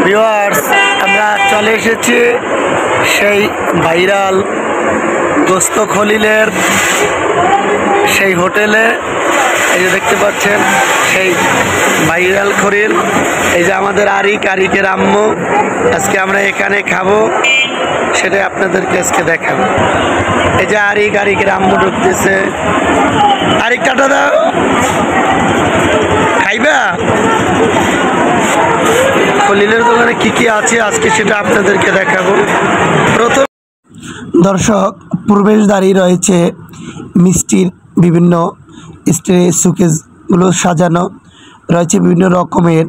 Viewers, আমরা চলে এসেছি সেই ভাইরাল গোস্ত খলিলের সেই হোটেলে। এই যে দেখতে পাচ্ছেন সেই ভাইরাল খলিল, এই যে আমাদের আরিকের আম্মু। আজকে আমরা এখানে খাবো, সেটাই আপনাদেরকে আজকে দেখাবো। এই যে আরিকের আম্মু ঢুকতেছে। আরিক টাটা দাও, খাইবা? খলিলের দোকানে কি আছে আজকে সেটা আপনাদেরকে দেখাবো। প্রথম দর্শক, প্রবেশ দাঁড়িয়ে রয়েছে মিষ্টির বিভিন্ন সুকেসগুলো সাজানো রয়েছে, বিভিন্ন রকমের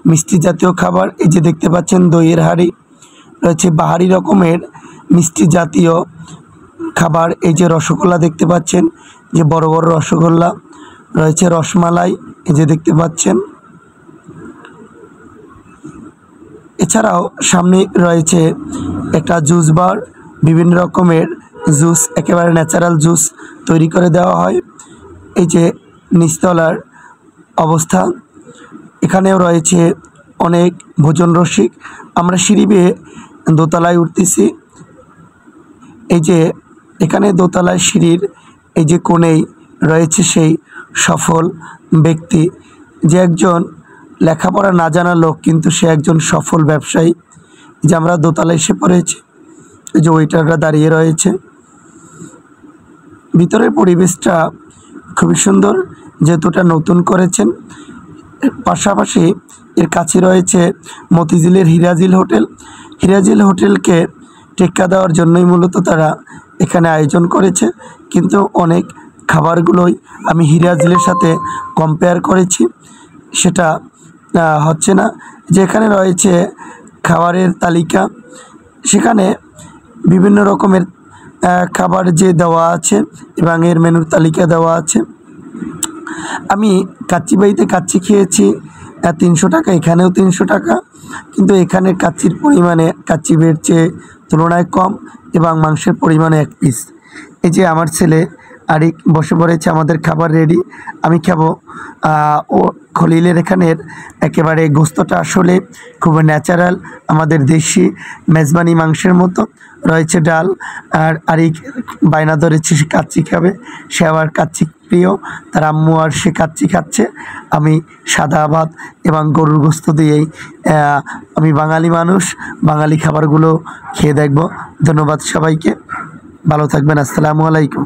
মিষ্টি জাতীয় খাবার। এই যে দেখতে পাচ্ছেন দইয়ের হাঁড়ি রয়েছে, বাহারি রকমের মিষ্টি জাতীয় খাবার। এই যে রসগোল্লা দেখতে পাচ্ছেন, যে বড় বড় রসগোল্লা রয়েছে, রসমালাই এই যে দেখতে পাচ্ছেন। এছাড়াও সামনে রয়েছে একটা জুস বার, বিভিন্ন রকমের জুস, একেবারে ন্যাচারাল জুস তৈরি করে দেওয়া হয়। এই যে নিচতলার অবস্থা, এখানেও রয়েছে অনেক ভোজন রসিক। আমরা সিঁড়ি বেয়ে দোতলায় উঠতেছি। এই যে এখানে দোতলায় সিঁড়ির এই যে কোণেই রয়েছে সেই সফল ব্যক্তি, যে একজন লেখাপড়া না জানা লোক, কিন্তু সে একজন সফল ব্যবসায়ী। যে আমরা দোতলায় এসে পড়েছি, এই যে ওয়েটাররা দাঁড়িয়ে রয়েছে। ভিতরের পরিবেশটা খুবই সুন্দর, যেহেতু এটা নতুন করেছেন। পাশাপাশি এর কাছে রয়েছে মতিঝিলের হিরাজিল হোটেল। হিরাজিল হোটেলকে টেক্কা দেওয়ার জন্যই মূলত তারা এখানে আয়োজন করেছে, কিন্তু অনেক খাবারগুলোই আমি হিরাজিলের সাথে কম্পেয়ার করেছি, সেটা হচ্ছে না। যেখানে রয়েছে খাবারের তালিকা, সেখানে বিভিন্ন রকমের খাবার যে দেওয়া আছে এবং এর মেনুর তালিকা দেওয়া আছে। আমি কাচ্চিবাড়িতে কাচ্চি খেয়েছি 300 টাকা, এখানেও 300 টাকা, কিন্তু এখানের কাচ্চির পরিমাণে কাচ্চিবের চেয়ে তুলনায় কম এবং মাংসের পরিমাণে 1 পিস। এই যে আমার ছেলে আরিক বসে পড়েছে, আমাদের খাবার রেডি, আমি খাবো। ও খলিলের এখানের একেবারে গোস্তটা আসলে খুব ন্যাচারাল, আমাদের দেশি মেজবানি মাংসের মতো। রয়েছে ডাল, আর আরিক বায়না ধরেছে সে কাচ্চি খাবে, সে আবার কাচ্চি প্রিয়, তার আম্মু আর সে কাচ্চি খাচ্ছে। আমি সাদা ভাত এবং গরুর গোস্ত দিয়েই, আমি বাঙালি মানুষ, বাঙালি খাবারগুলো খেয়ে দেখব। ধন্যবাদ সবাইকে, ভালো থাকবেন, আসসালামু আলাইকুম।